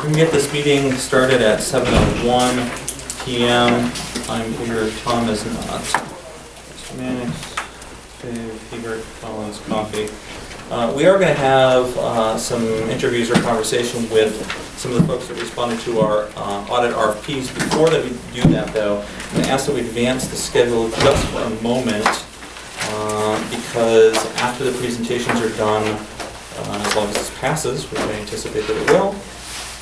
We can get this meeting started at 7:01 p.m. I'm here, Tom is not. Mr. Mannix, Dave, Hebert, Collins, Coffee. We are going to have some interviews or conversation with some of the folks that responded to our audit RFPs. Before that we do that though, I'm going to ask that we advance the schedule just for a moment because after the presentations are done, as long as this passes, which I anticipate that it will,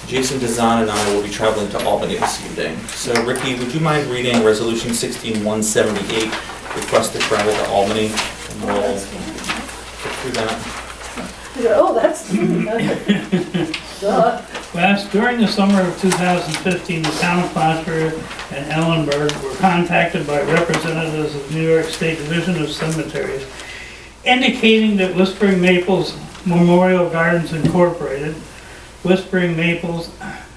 Jason Dazan and I will be traveling to Albany this evening. So Ricky, would you mind reading Resolution 16178, request to travel to Albany? And we'll get through that. Oh, that's During the summer of 2015, the town of Plattsburgh and Ellenburg were contacted by representatives of New York State Division of Cemeteries, indicating that Whispering Maples Memorial Gardens Incorporated, Whispering Maples,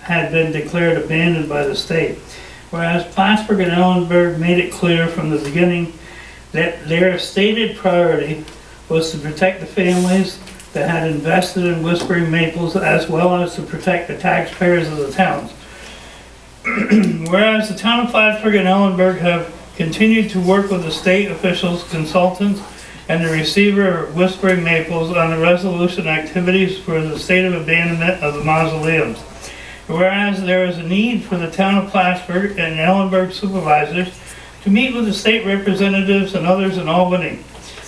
had been declared abandoned by the state. Whereas Plattsburgh and Ellenburg made it clear from the beginning that their stated priority was to protect the families that had invested in Whispering Maples, as well as to protect the taxpayers of the towns. Whereas the town of Plattsburgh and Ellenburg have continued to work with the state officials, consultants, and the receiver of Whispering Maples on the resolution activities for the state of abandonment of the mausoleums. Whereas there is a need for the town of Plattsburgh and Ellenburg supervisors to meet with the state representatives and others in Albany.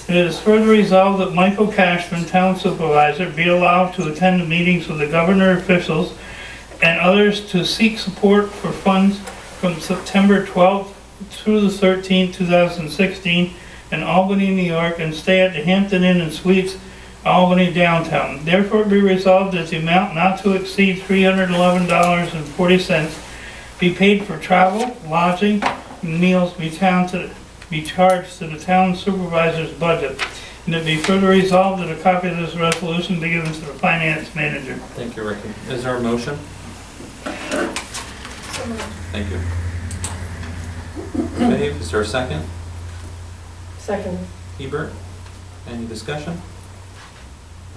It is further resolved that Michael Cashman, town supervisor, be allowed to attend the meetings with the governor officials and others to seek support for funds from September 12th through the 13th, 2016 in Albany, New York, and stay at the Hampton Inn and Suites, Albany downtown. Therefore be resolved that the amount not to exceed $311.40 be paid for travel, lodging, and meals be charged to the town supervisor's budget. And it be further resolved that a copy of this resolution be given to the finance manager. Thank you, Ricky. Is there a motion? Thank you. Dave, is there a second? second. Hebert, any discussion?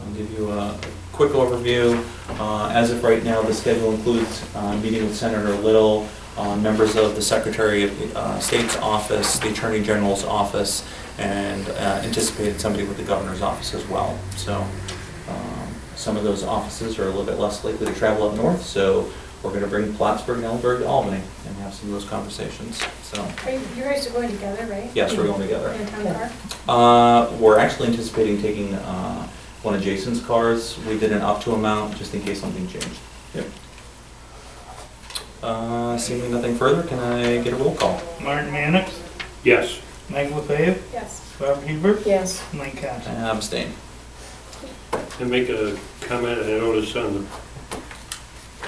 I'll give you a quick overview. As of right now, the schedule includes meeting with Senator Little, members of the Secretary of State's office, the Attorney General's office, and anticipated somebody with the Governor's office as well. So some of those offices are a little bit less likely to travel up north, so we're going to bring Plattsburgh and Ellenburg to Albany and have some of those conversations. So You guys are going together, right? yes, we're going together. In a town car? We're actually anticipating taking one of Jason's cars. We did an up to amount just in case something changed. Yep. Seeing nothing further, can I get a roll call? Martin Mannix, Yes. Mike LeFave, Yes. Bob Hebert, Yes. Mike Cass. And abstain. And make a comment, I noticed on the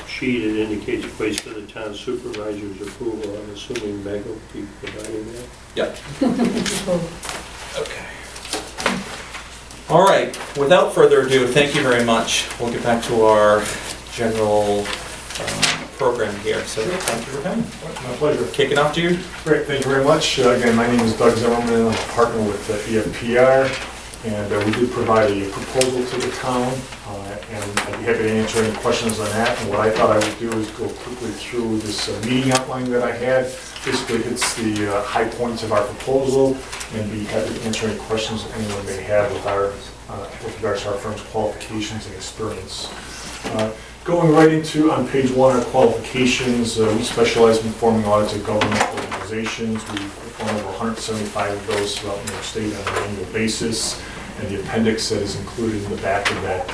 sheet it indicates place for the town supervisor's approval. I'm assuming Meg will be providing that. Yep. Okay. All right, without further ado, thank you very much. We'll get back to our general program here. So thank you for coming. My pleasure. Kicking off, Jude. Great, thank you very much. Again, my name is Doug Zimmerman. I'm a partner with EFPR, and we did provide a proposal to the town, and I'd be happy to answer any questions on that. And what I thought I would do is go quickly through this meeting outline that I had. Basically, it's the high points of our proposal, and be happy to answer any questions that anyone may have with regards to our firm's qualifications and experience. Going right into, on page 1, our qualifications, we specialize in performing audits of government organizations. We perform over 175 of those throughout New York State on an annual basis. And the appendix that is included in the back of that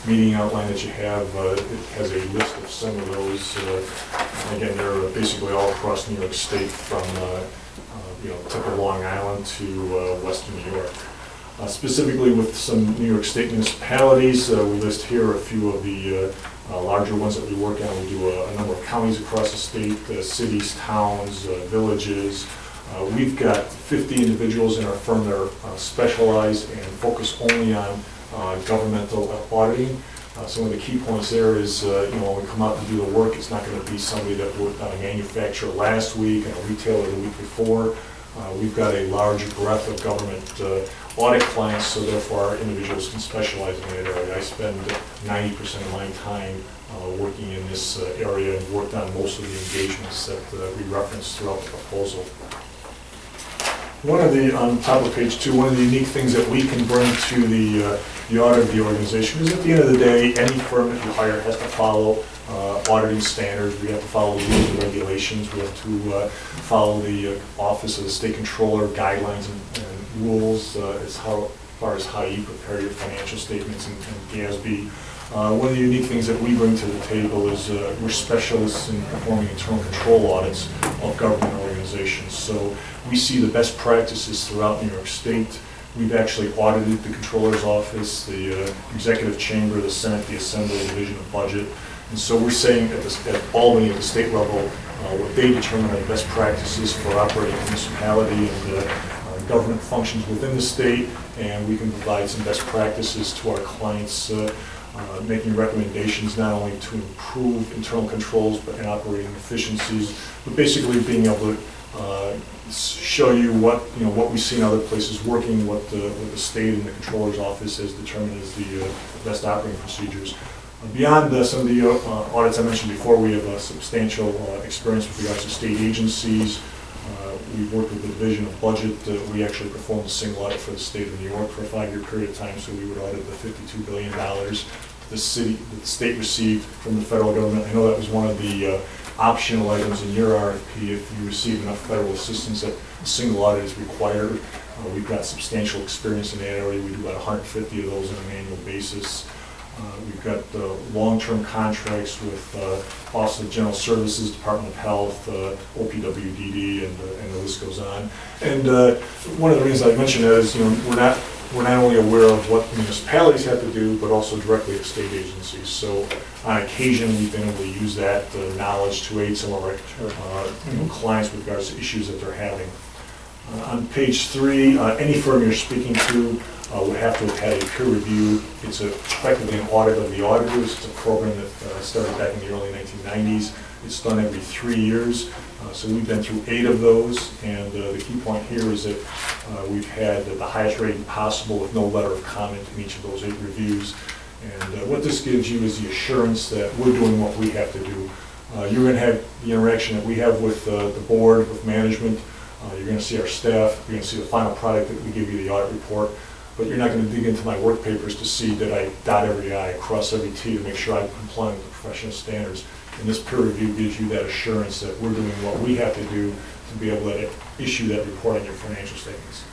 meeting outline that you have, it has a list of some of those. Again, they're basically all across New York State from tip of Long Island to western New York. Specifically with some New York State municipalities, we list here a few of the larger ones that we work on. We do a number of counties across the state, cities, towns, villages. We've got 50 individuals in our firm that are specialized and focus only on governmental auditing. Some of the key points there is, when we come out to do the work, it's not going to be somebody that worked on a manufacturer last week and a retailer the week before. We've got a large breadth of government audit clients, so therefore our individuals can specialize in that area. I spend 90% of my time working in this area and worked on most of the engagements that we referenced throughout the proposal. One of the, on top of page 2, one of the unique things that we can bring to the audit of the organization is at the end of the day, any firm that you hire has to follow auditing standards. We have to follow the rules and regulations. We have to follow the Office of the State Controller guidelines and rules as far as how you prepare your financial statements and GASB. One of the unique things that we bring to the table is we're specialists in performing internal control audits of government organizations. So we see the best practices throughout New York State. We've actually audited the Controller's Office, the Executive Chamber, the Senate, the Assembly, the Division of Budget. And so we're saying at Albany, at the state level, what they determine are the best practices for operating a municipality and government functions within the state, and we can provide some best practices to our clients, making recommendations not only to improve internal controls but in operating efficiencies, but basically being able to show you what we see in other places working, what the state and the Controller's Office has determined as the best operating procedures. Beyond some of the audits I mentioned before, we have a substantial experience with regards to state agencies. We've worked with the Division of Budget. We actually performed a single audit for the state of New York for a 5-year period of time, so we would audit the $52 billion the state received from the federal government. I know that was one of the optional items in your RFP. If you receive enough federal assistance that a single audit is required. We've got substantial experience in that area. We do about 150 of those on an annual basis. We've got long-term contracts with Office of General Services, Department of Health, OPWDD, and the list goes on. And one of the reasons I mentioned that is, we're not only aware of what municipalities have to do, but also directly at state agencies. So on occasion, we've been able to use that knowledge to aid some of our clients with regards to issues that they're having. On page 3, any firm you're speaking to would have to have had a peer review. It's effectively an audit of the auditors. It's a program that started back in the early 1990s. It's done every 3 years. So we've been through 8 of those, and the key point here is that we've had the highest rating possible with no letter of comment in each of those 8 reviews. And what this gives you is the assurance that we're doing what we have to do. You're going to have the interaction that we have with the board, with management. You're going to see our staff. You're going to see the final product that we give you, the audit report. But you're not going to dig into my work papers to see that I dot every I, cross every T to make sure I'm complying with the professional standards. And this peer review gives you that assurance that we're doing what we have to do to be able to issue that report on your financial statements.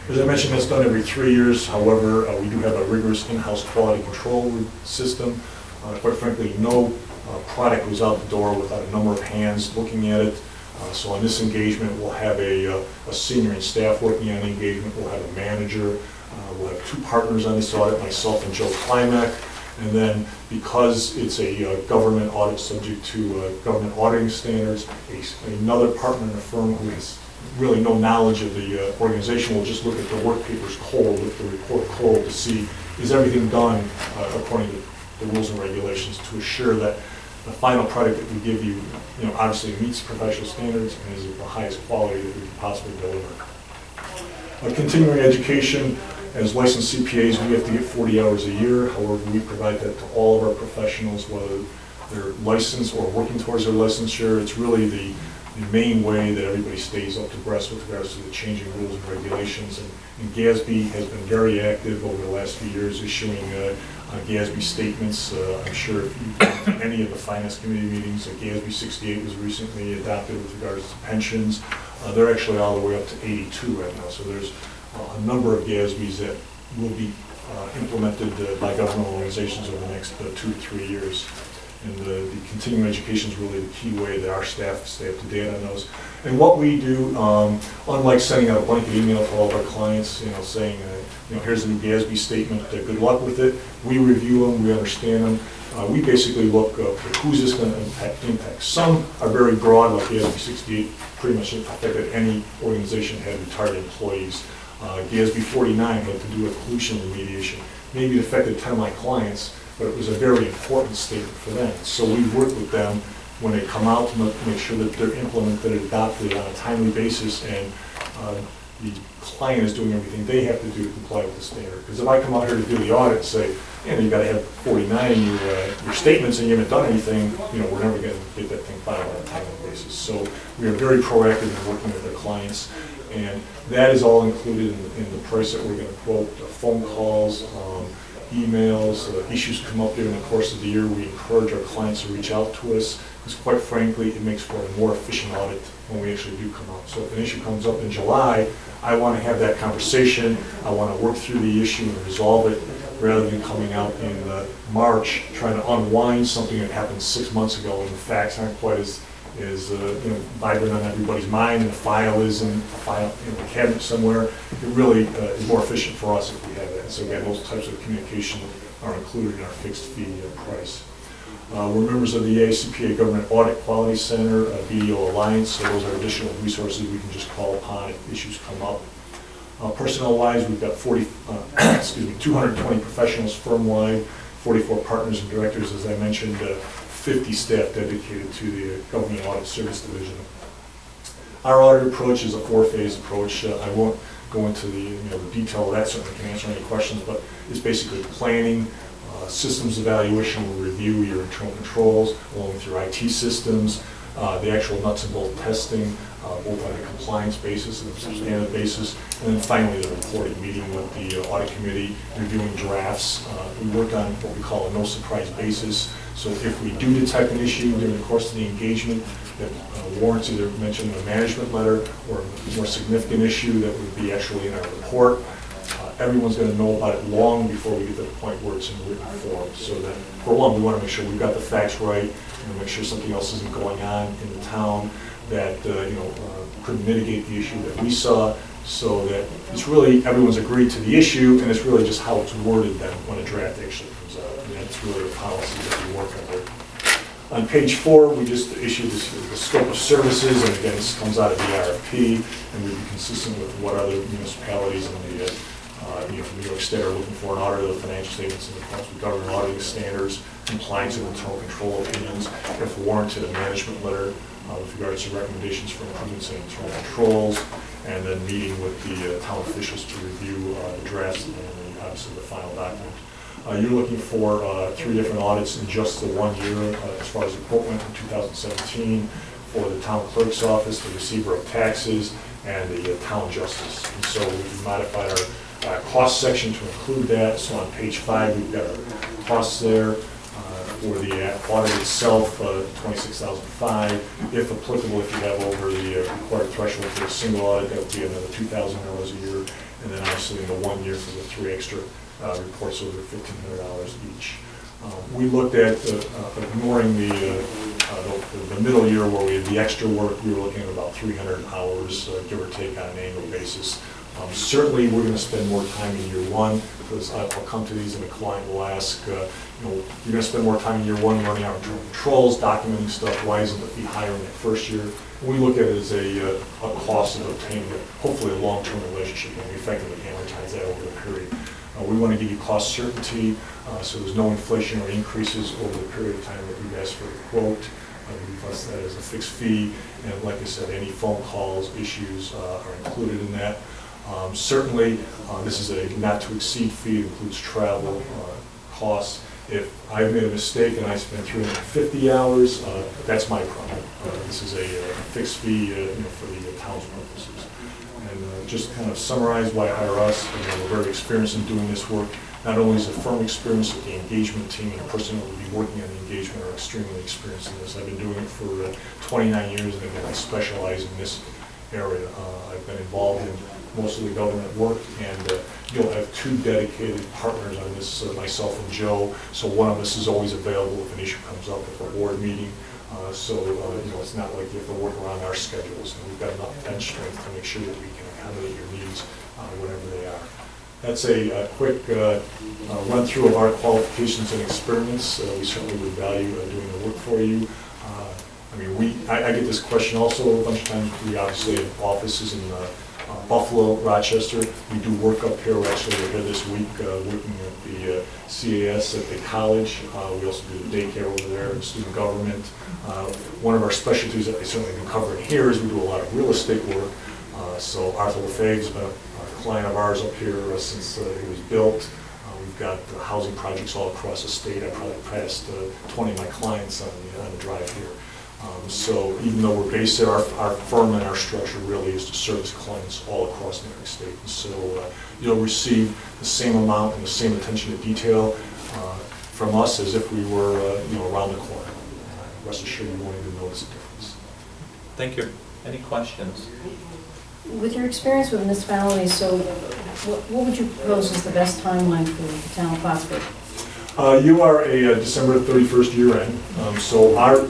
As I mentioned, that's done every 3 years. However, we do have a rigorous in-house quality control system. Quite frankly, no product goes out the door without a number of hands looking at it. So on this engagement, we'll have a senior and staff working on the engagement. We'll have a manager. We'll have 2 partners on this audit, myself and Joe Klimek. And then because it's a government audit subject to government auditing standards, another partner in the firm who has really no knowledge of the organization will just look at the work papers cold, look at the report cold to see is everything done according to the rules and regulations to assure that the final product that we give you, obviously meets professional standards and is of the highest quality that we can possibly deliver. Continuing education, as licensed CPAs, we have to get 40 hours a year. However, we provide that to all of our professionals, whether they're licensed or working towards their licensure. It's really the main way that everybody stays up to breast with regards to the changing rules and regulations. And GASB has been very active over the last few years, issuing GASB statements. I'm sure if you've been to any of the Finance Committee meetings, GASB 68 was recently adopted with regards to pensions. They're actually all the way up to 82 right now. So there's a number of GASBs that will be implemented by government organizations over the next 2 to 3 years. And the continuing education is really the key way that our staff stay up to date on those. And what we do, unlike sending out a blanket email to all of our clients, saying, here's a new GASB statement, good luck with it. We review them, we understand them. We basically look at who's this going to impact. Some are very broad, like GASB 68 pretty much affected any organization that had retired employees. GASB 49 had to do with pollution remediation. Maybe it affected 10 of my clients, but it was a very important statement for them. So we work with them when they come out to make sure that they're implemented and adopted on a timely basis. And the client is doing everything they have to do to comply with the standard. Because if I come out here to do the audit and say, you gotta have 49 in your statements and you haven't done anything, we're never gonna get that thing filed on a timely basis. So we are very proactive in working with our clients, and that is all included in the price that we're gonna quote. Phone calls, emails, issues come up during the course of the year. We encourage our clients to reach out to us, because quite frankly, it makes for a more efficient audit when we actually do come out. So if an issue comes up in July, I want to have that conversation. I want to work through the issue and resolve it, rather than coming out in March trying to unwind something that happened 6 months ago, and the facts aren't quite as vibrant on everybody's mind, and the file is in a cabinet somewhere. It really is more efficient for us if we have that. So again, those types of communication are included in our fixed fee price. We're members of the ACPA Government Audit Quality Center, BDO Alliance, so those are additional resources we can just call upon if issues come up. Personnel-wise, we've got 220 professionals firm-wide, 44 partners and directors, as I mentioned, 50 staff dedicated to the Government Audit Service Division. Our audit approach is a 4-phase approach. I won't go into the detail of that, certainly can answer any questions, but it's basically planning, systems evaluation, will review your internal controls along with your IT systems, the actual nuts and bolts testing, both on a compliance basis and a substantive basis, and then finally the reporting, meeting with the audit committee, reviewing drafts. We work on what we call a no surprise basis. So if we do detect an issue during the course of the engagement that warrants either mentioning a management letter or a more significant issue that would be actually in our report, everyone's going to know about it long before we get to the point where it's in written form. So that, for one, we want to make sure we've got the facts right, and make sure something else isn't going on in the town that could mitigate the issue that we saw. So that it's really, everyone's agreed to the issue, and it's really just how it's worded then when a draft actually comes out. And that's really the policy that we work under. On page 4, we just issued the scope of services, and again, this comes out of the RFP, and we'd be consistent with what other municipalities in the New York State are looking for: an audit of the financial statements in accordance with government auditing standards, compliance with internal control opinions, if warranted, a management letter with regards to recommendations for improvements in internal controls, and then meeting with the town officials to review the drafts and then obviously the final document. You're looking for 3 different audits in just the 1 year as far as the quote went in 2017 for the town clerk's office, the receiver of taxes, and the town justice. And so we modified our cost section to include that. So on page 5, we've got our costs there. For the audit itself, $26,500. If applicable, if you have over the required threshold for a single audit, that would be another $2,000 a year. And then obviously in the 1 year for the 3 extra reports, over $1,500 each. We looked at ignoring the middle year where we had the extra work. We were looking at about 300 hours, give or take, on an annual basis. Certainly, we're going to spend more time in year 1, because I'll come to these and the client will ask, you're going to spend more time in year 1 running our internal controls, documenting stuff. Why isn't the fee higher in that first year? We look at it as a cost of obtaining hopefully a long-term relationship, and we effectively amortize that over the period. We want to give you cost certainty, so there's no inflationary increases over the period of time that we've asked for the quote. We plus that as a fixed fee, and like I said, any phone calls, issues are included in that. Certainly, this is a not-to-exceed fee. It includes travel, costs. If I've made a mistake and I spend 350 hours, that's my problem. This is a fixed fee for the town's purposes. And just kind of summarize why hire us. We're very experienced in doing this work. Not only is the firm experienced, but the engagement team and the person that will be working on the engagement are extremely experienced in this. I've been doing it for 29 years, and again, I specialize in this area. I've been involved in most of the government work, and you'll have 2 dedicated partners on this, myself and Joe. So one of us is always available if an issue comes up at the board meeting. It's not like you have to work around our schedules, and we've got enough bench strength to make sure that we can accommodate your needs, whatever they are. That's a quick run through of our qualifications and experiments. We certainly would value doing the work for you. I get this question also a bunch of times. We obviously have offices in Buffalo, Rochester. We do work up here. We're actually here this week working at the CAS at the college. We also do the daycare over there and student government. One of our specialties that we certainly can cover in here is we do a lot of real estate work. So Arthur LaFave's been a client of ours up here since it was built. We've got housing projects all across the state. I probably passed 20 of my clients on the drive here. So even though we're based there, our firm and our structure really is to service clients all across New York State. And so you'll receive the same amount and the same attention to detail from us as if we were around the corner. Rest assured you won't even notice the difference. Thank you. Any questions? With your experience with municipalities, so what would you propose is the best timeline for the town of Plattsburgh? You are a December 31st year end, so our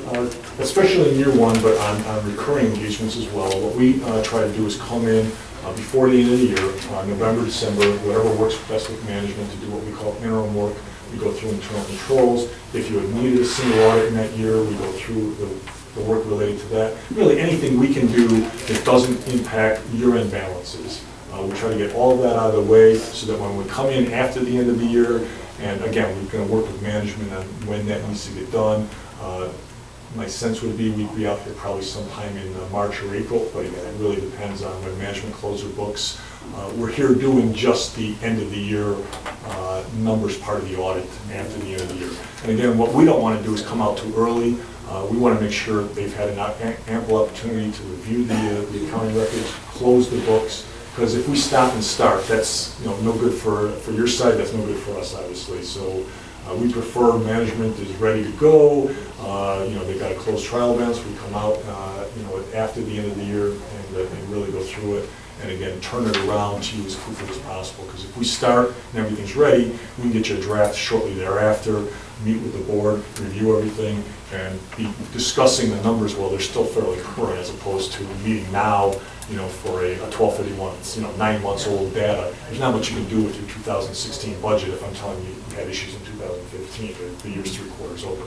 especially in year one, but on recurring engagements as well, what we try to do is come in before the end of the year, November, December, whatever works best with management to do what we call interim work. We go through internal controls. If you had needed a single audit in that year, we go through the work related to that. Really anything we can do that doesn't impact year-end balances. We try to get all of that out of the way so that when we come in after the end of the year, and again, we're going to work with management on when that needs to get done. My sense would be we'd be out there probably sometime in March or April, but again, it really depends on when management closes their books. We're here doing just the end of the year numbers part of the audit after the end of the year. And again, what we don't want to do is come out too early. We want to make sure they've had an ample opportunity to review the accounting records, close the books, because if we stop and start, that's no good for your side, that's no good for us, obviously. So we prefer management is ready to go. They've got a closed trial balance. We come out after the end of the year and really go through it. And again, turn it around to you as quickly as possible. Because if we start and everything's ready, we can get you a draft shortly thereafter, meet with the board, review everything, and be discussing the numbers while they're still fairly current, as opposed to meeting now, for a 12/31, it's 9 months old data. There's not much you can do with your 2016 budget if I'm telling you you had issues in 2015, the year's 3/4 over.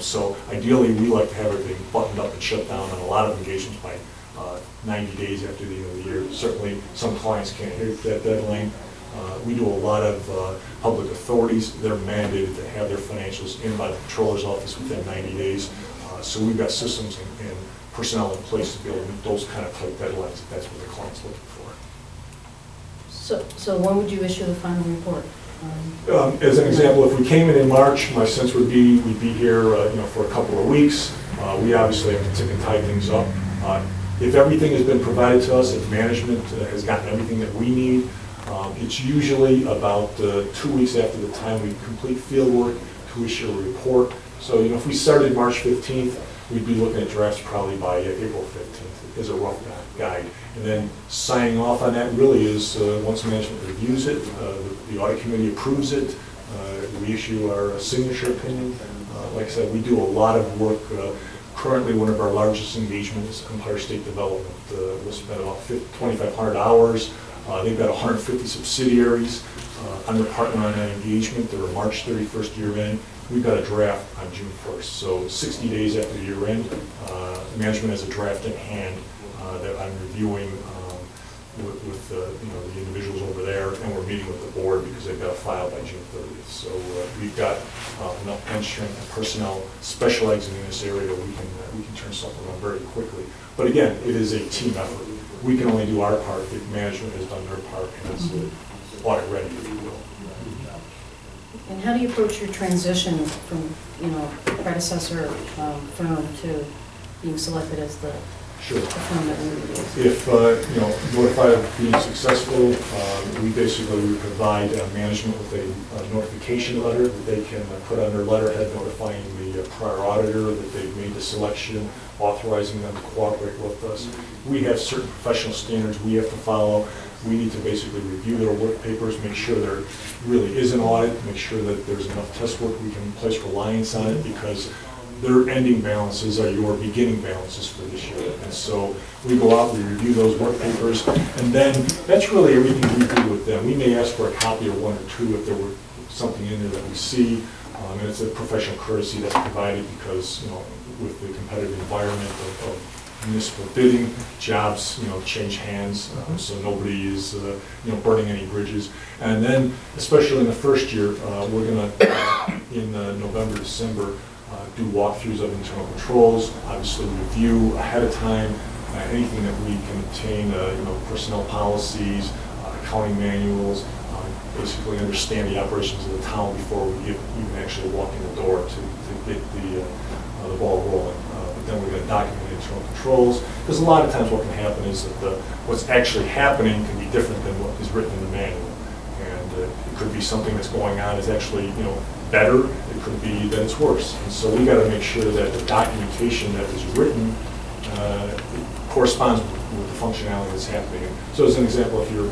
So ideally, we like to have everything buttoned up and shut down on a lot of engagements by 90 days after the end of the year. Certainly, some clients can't hit that deadline. We do a lot of public authorities. They're mandated to have their financials in by the controller's office within 90 days. So we've got systems and personnel in place to be able to meet those kind of tight deadlines if that's what the client's looking for. So when would you issue the final report? As an example, if we came in March, my sense would be we'd be here for a couple of weeks. We obviously have to tick and tie things up. If everything has been provided to us, if management has gotten everything that we need, it's usually about 2 weeks after the time we complete field work to issue a report. So if we started March 15th, we'd be looking at drafts probably by April 15th as a rough guide. And then signing off on that really is once management reviews it, the audit committee approves it, we issue our signature opinion. Like I said, we do a lot of work. Currently, one of our largest engagements is Empire State Development. We'll spend about 2,500 hours. They've got 150 subsidiaries. I'm the partner on that engagement. They're a March 31st year end. We've got a draft on June 1st. So 60 days after year end, management has a draft in hand that I'm reviewing with the individuals over there, and we're meeting with the board because they've got a file by June 30th. So we've got enough bench strength and personnel specializing in this area that we can turn something around very quickly. But again, it is a team effort. We can only do our part if management has done their part and it's audit ready, if you will. And how do you approach your transition from, predecessor firm to being selected as the Sure. firm that we use? If, notified of being successful, we basically provide management with a notification letter that they can put on their letterhead notifying the prior auditor that they've made the selection, authorizing them to cooperate with us. We have certain professional standards we have to follow. We need to basically review their work papers, make sure there really is an audit, make sure that there's enough test work we can place reliance on it, because their ending balances are your beginning balances for this year. And so we go out, we review those work papers, and then that's really everything we do with them. We may ask for a copy or one or two if there were something in there that we see, and it's a professional courtesy that's provided because, with the competitive environment of municipal bidding, jobs, change hands, so nobody is, burning any bridges. And then, especially in the first year, we're going to, in November, December, do walkthroughs of internal controls, obviously review ahead of time anything that we can obtain, personnel policies, accounting manuals, basically understand the operations of the town before we even actually walk in the door to get the ball rolling. But then we're going to document internal controls, because a lot of times what can happen is that what's actually happening can be different than what is written in the manual. And it could be something that's going on is actually, better. It could be that it's worse. And so we got to make sure that the documentation that is written corresponds with the functionality that's happening. So as an example, if your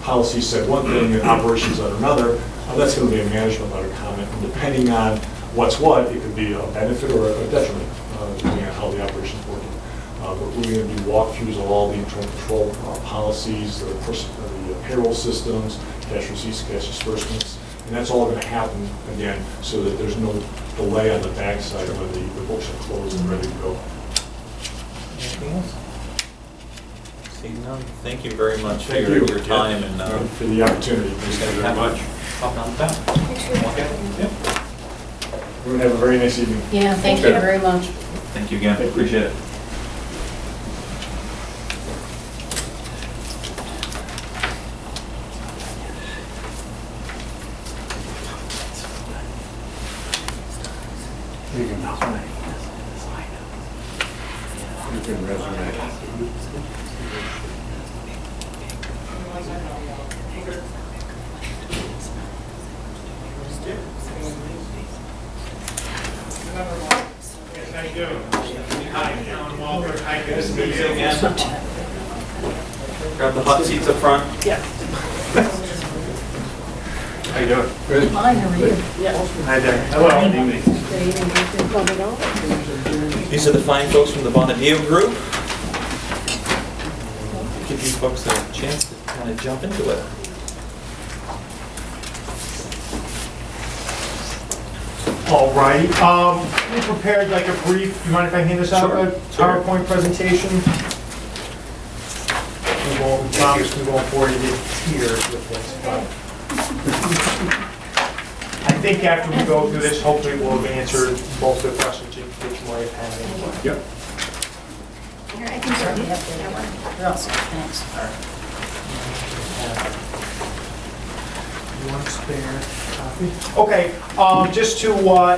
policy said one thing and operations are another, that's going to be a management letter comment. And depending on what's what, it could be a benefit or a detriment, depending on how the operation is working. But we're going to do walkthroughs of all the internal control policies, the payroll systems, cash receipts, cash disbursements, and that's all going to happen again so that there's no delay on the backside when the books are closed and ready to go. Anything else? Seeing none, thank you very much for Thank your you. time and For the opportunity. Thank you very much. popping on the back. Thanks We're going to have a very nice evening. Yeah, thank you Okay. very much. Thank you again, appreciate it. Grab the hot seats up front. How you doing? Hi, how are you? Hi there. Hello. Good evening. These are the fine folks from the Bonadeo Group. Give you folks a chance to kind of jump into it. All right, we prepared like a brief, you mind if I hand this out, Sure, a sure. PowerPoint presentation? We won't, promise we won't bore you to tears with this, but I think after we go through this, hopefully we'll have answered most of the questions that you might have had. Yep. Here, I can start Yep, that one. You're all set, thanks. You want a spare copy? Okay, just to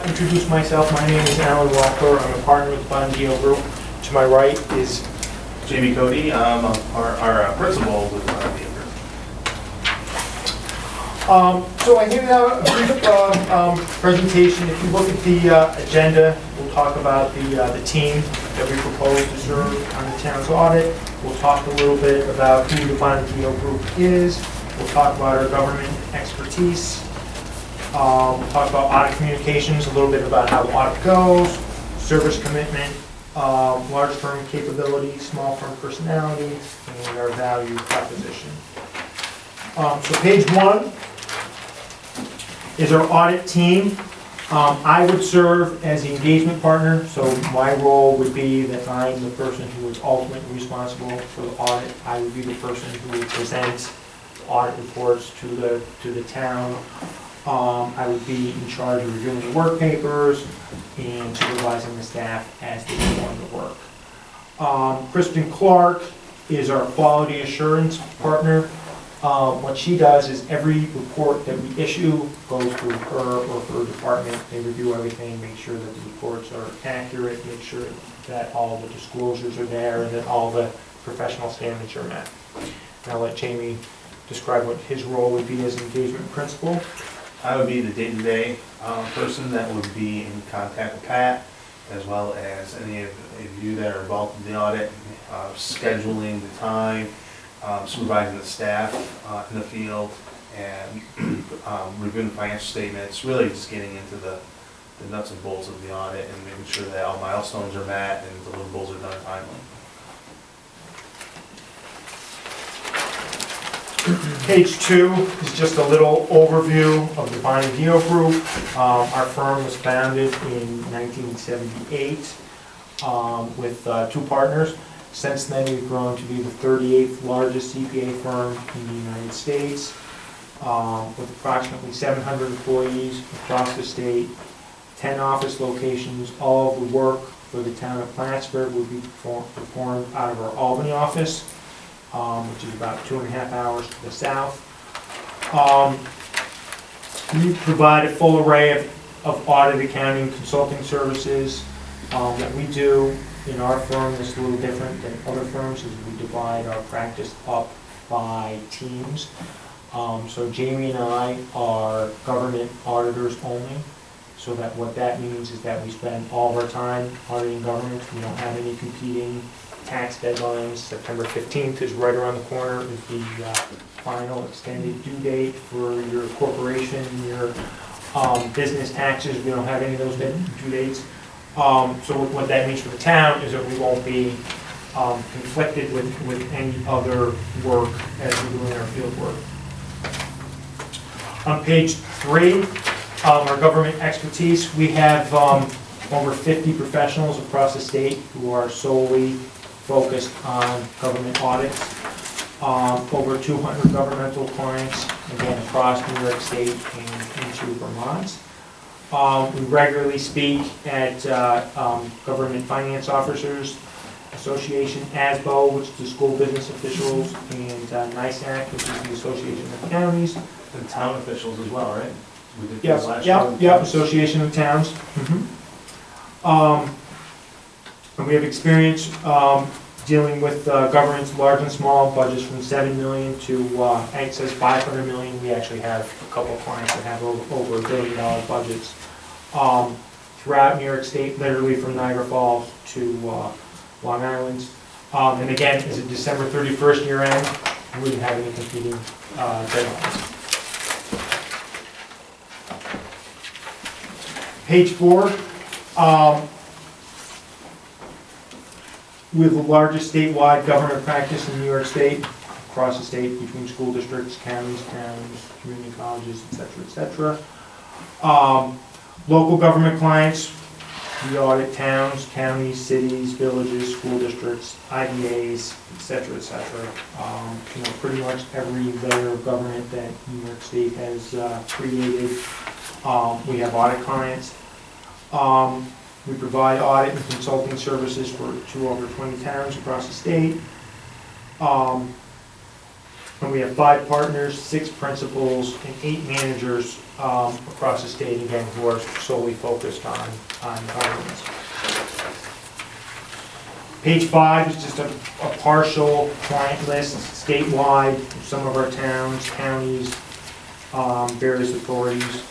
introduce myself, my name is Alan Walker. I'm a partner with Bonadeo Group. To my right is Jamie Cody, our principal with Bonadeo Group. So I handed out a brief presentation. If you look at the agenda, we'll talk about the team that we propose to serve on the town's audit. We'll talk a little bit about who the Bonadeo Group is. We'll talk about our government expertise. We'll talk about audit communications, a little bit about how the audit goes, service commitment, large firm capability, small firm personality, and our value proposition. So page 1 is our audit team. I would serve as the engagement partner, so my role would be that I'm the person who is ultimately responsible for the audit. I would be the person who would present audit reports to the town. I would be in charge of reviewing the work papers and supervising the staff as they perform the work. Kristen Clark is our quality assurance partner. What she does is every report that we issue goes through her or her department. They review everything, make sure that the reports are accurate, make sure that all the disclosures are there, and that all the professional standards are met. And I'll let Jamie describe what his role would be as engagement principal. I would be the day-to-day person that would be in contact with Pat, as well as any of you that are involved in the audit, scheduling the time, supervising the staff in the field, and reviewing financial statements, really just getting into the nuts and bolts of the audit and making sure that all milestones are met and deliverables are done timely. Page 2 is just a little overview of the Bonadeo Group. Our firm was founded in 1978 with 2 partners. Since then, we've grown to be the 38th largest CPA firm in the United States, with approximately 700 employees across the state, 10 office locations. All of the work for the town of Plattsburgh would be performed out of our Albany office, which is about 2.5 hours to the south. We provide a full array of audit, accounting, consulting services. What we do in our firm is a little different than other firms, is we divide our practice up by teams. So Jamie and I are government auditors only, so that what that means is that we spend all of our time auditing government. We don't have any competing tax deadlines. September 15th is right around the corner, is the final extended due date for your corporation, your business taxes. We don't have any of those due dates. So what that means for the town is that we won't be conflicted with any other work as we're doing our field work. On page 3, our government expertise, we have over 50 professionals across the state who are solely focused on government audits. Over 200 governmental clients, again, across New York State and into Vermont. We regularly speak at Government Finance Officers Association, ASBO, which is the School Business Officials, and NISAC, which is the Association of Counties. The town officials as well, right? We did Yep, this last year. yep, Association of Towns. And we have experience dealing with governments, large and small, budgets from $7 million to, it says $500 million. We actually have a couple of clients that have over $1 billion budgets throughout New York State, literally from Niagara Falls to Long Island. And again, it's a December 31st year end. We didn't have any competing deadlines. Page 4. We have the largest statewide government practice in New York State, across the state, between school districts, counties, towns, community colleges, et cetera. Local government clients, we audit towns, counties, cities, villages, school districts, IDAs, et cetera, et cetera. Pretty much every layer of government that New York State has created, we have audit clients. We provide audit and consulting services to over 20 towns across the state. And we have 5 partners, 6 principals, and 8 managers across the state, again, who are solely focused on governance. Page 5 is just a partial client list statewide, some of our towns, counties, various authorities.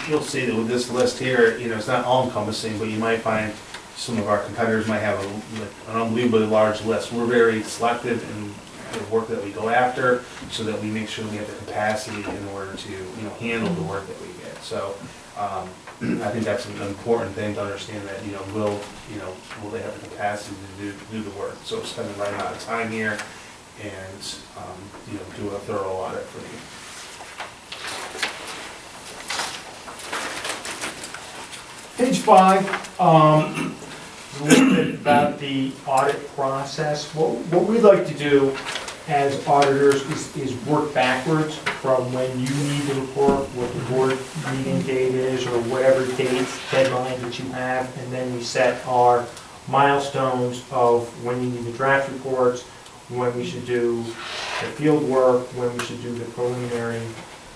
You'll see that with this list here, it's not all encompassing, but you might find some of our competitors might have an unbelievably large list. We're very selective in the work that we go after, so that we make sure we have the capacity in order to, handle the work that we get. So, I think that's an important thing to understand, that, will they have the capacity to do the work? So spend the right amount of time here and, do a thorough audit for you. Page 5, is a little bit about the audit process. What we like to do as auditors is work backwards from when you need the report, what the board meeting date is, or whatever dates, deadline that you have, and then we set our milestones of when you need the draft reports, when we should do the field work, when we should do the preliminary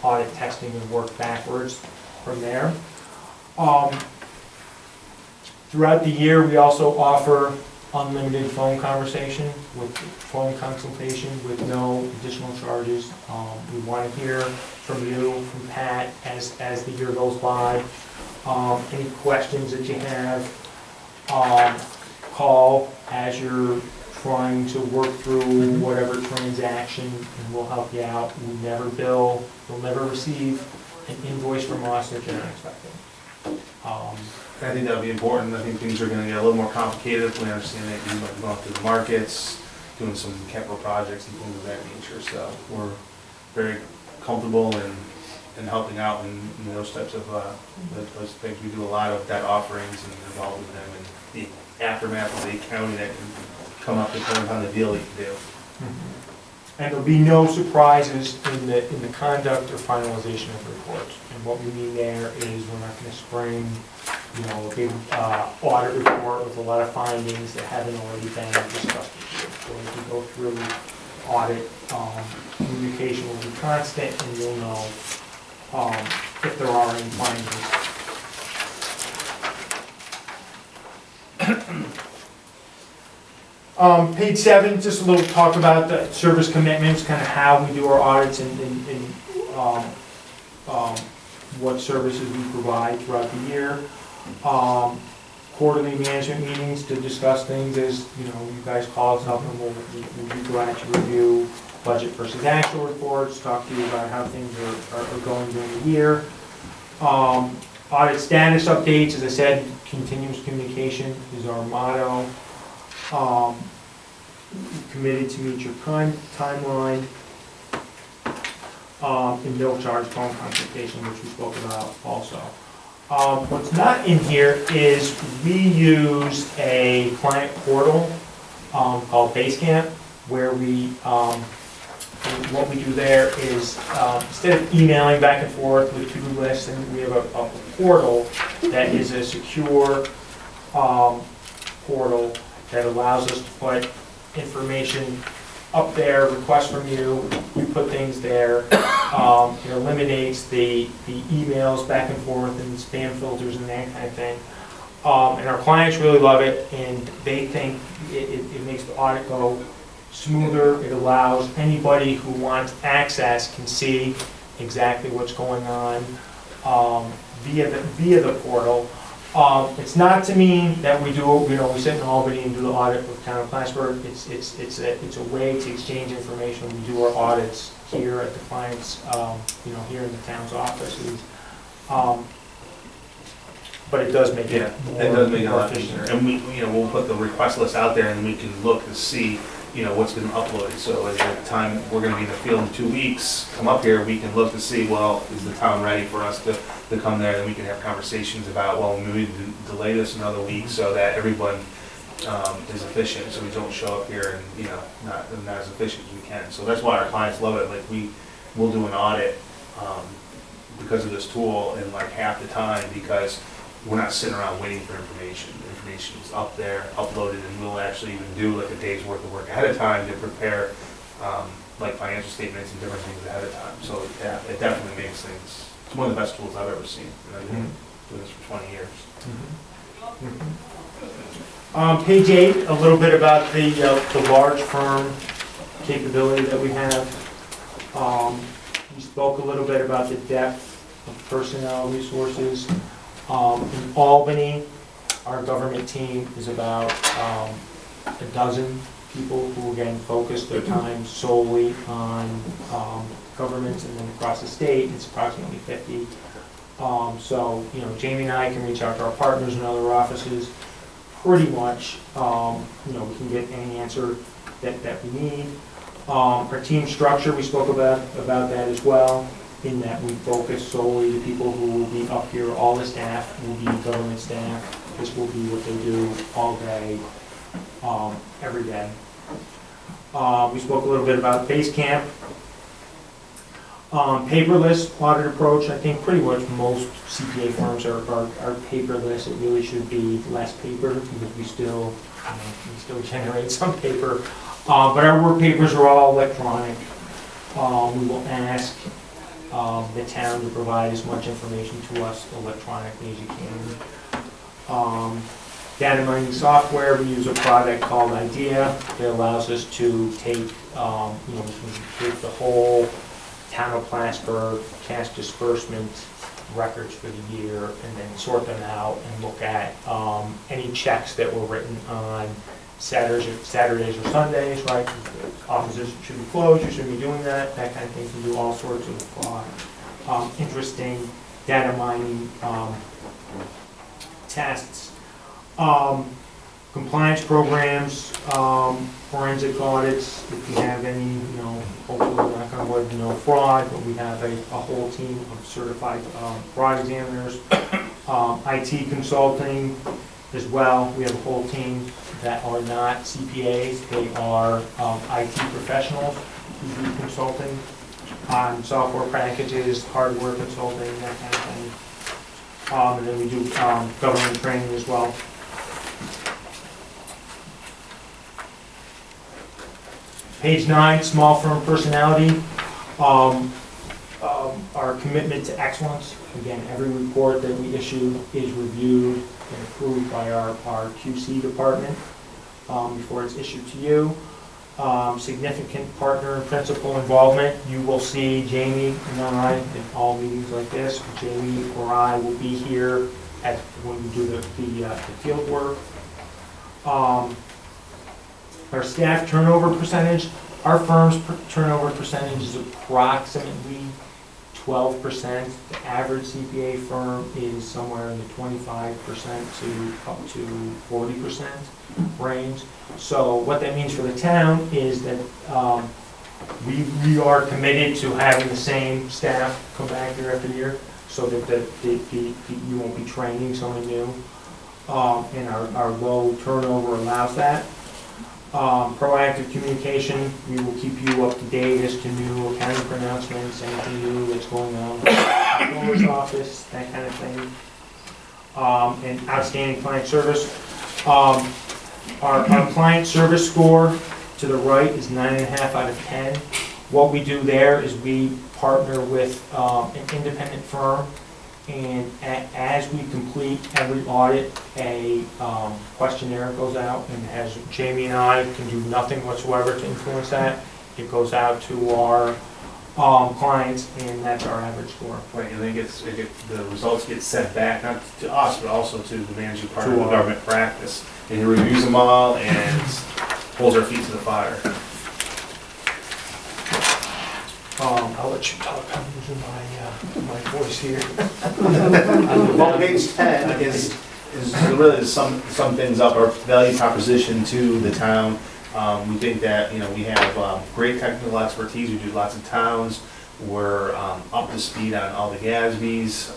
audit testing, and work backwards from there. Throughout the year, we also offer unlimited phone consultation with no additional charges. We want to hear from you, from Pat, as the year goes by. Any questions that you have, call as you're trying to work through whatever transaction, and we'll help you out. We never bill, you'll never receive an invoice from us that you're not expecting. I think that would be important. I think things are going to get a little more complicated if we understand that you might be going through the markets, doing some capital projects and things of that nature. So we're very comfortable in helping out in those types of those things. We do a lot of debt offerings and involved with them, and the aftermath of the accounting that can come up depending on the deal you can do. And there'll be no surprises in the conduct or finalization of the reports. And what we mean there is we're not going to spring a big audit report with a lot of findings that haven't already been discussed before. So as we go through audit, communication will be constant, and you'll know if there are any findings. Page 7, just a little talk about the service commitments, kind of how we do our audits and what services we provide throughout the year. Quarterly management meetings to discuss things as, you guys call us up and we'll be glad to review budget versus actual reports, talk to you about how things are going during the year. Audit status updates, as I said, continuous communication is our motto. Committed to meet your timeline. And no charge phone consultation, which we spoke about also. What's not in here is we use a client portal called Basecamp, where what we do there is instead of emailing back and forth with to-do lists, and we have a portal that is a secure portal that allows us to put information up there, requests from you put things there. It eliminates the emails back and forth and spam filters and that kind of thing. And our clients really love it, and they think it makes the audit go smoother. It allows anybody who wants access can see exactly what's going on via the portal. It's not to mean that we do, we sit in Albany and do the audit with the town of Plattsburgh. It's a way to exchange information. We do our audits here at the clients, here in the town's offices. But it does make it more, It does make it a more lot efficient. easier. And we'll put the request list out there, and then we can look to see, what's been uploaded. So at the time we're gonna be in the field in 2 weeks, come up here, we can look to see, well, is the town ready for us to come there? And we can have conversations about, well, maybe delay this another week so that everyone is efficient, so we don't show up here and, not as efficient as we can. So that's why our clients love it. Like, we'll do an audit because of this tool in like half the time, because we're not sitting around waiting for information. The information is up there, uploaded, and we'll actually even do like a day's worth of work ahead of time to prepare like financial statements and different things ahead of time. So yeah, it definitely makes things, it's one of the best tools I've ever seen. And I've been doing this for 20 years. Page 8, a little bit about the large firm capability that we have. We spoke a little bit about the depth of personnel resources. In Albany, our government team is about a dozen people who, again, focus their time solely on governments, and then across the state, it's approximately 50. So, Jamie and I can reach out to our partners in other offices pretty much, we can get any answer that we need. Our team structure, we spoke about that as well, in that we focus solely the people who will be up here. All the staff will be government staff. This will be what they do all day, every day. We spoke a little bit about Basecamp. Paperless audit approach. I think pretty much most CPA firms are paperless. It really should be less paper, because we still generate some paper. But our work papers are all electronic. We will ask the town to provide as much information to us electronically as you can. Data mining software, we use a product called Idea that allows us to take, we can take the whole town of Plattsburgh cash disbursement records for the year, and then sort them out and look at any checks that were written on Saturdays or Sundays, right? Offices should be closed, you shouldn't be doing that kind of thing. We do all sorts of interesting data mining tests. Compliance programs, forensic audits, if you have any, hopefully knock on wood, fraud, but we have a whole team of certified fraud examiners. IT consulting as well, we have a whole team that are not CPAs, they are IT professionals who do consulting on software packages, hardware consulting, that kind of thing. And then we do government training as well. Page 9, small firm personality. Our commitment to excellence. Again, every report that we issue is reviewed and approved by our QC department before it's issued to you. Significant partner and principal involvement. You will see Jamie and I in all meetings like this. Jamie or I will be here when we do the field work. Our staff turnover percentage. Our firm's turnover percentage is approximately 12%. The average CPA firm is somewhere in the 25% to up to 40% range. So what that means for the town is that we are committed to having the same staff come back year after year, so that you won't be training someone new. And our low turnover allows that. Proactive communication, we will keep you up to date as to new accounting pronouncements, anything new that's going on in the controller's office, that kind of thing. And outstanding client service. Our client service score to the right is 9.5 out of 10. What we do there is we partner with an independent firm, and as we complete every audit, a questionnaire goes out, and as Jamie and I can do nothing whatsoever to influence that, it goes out to our clients, and that's our average score. Right, and then the results get sent back, not to us, but also to the managing partner To of the our- government practice. And he reviews them all and holds our feet to the fire. I'll let you talk, I'm losing my voice here. Well, page 10 is really to sum things up, our value proposition to the town. We think that, we have great technical expertise, we do lots of towns, we're up to speed on all the GASBs,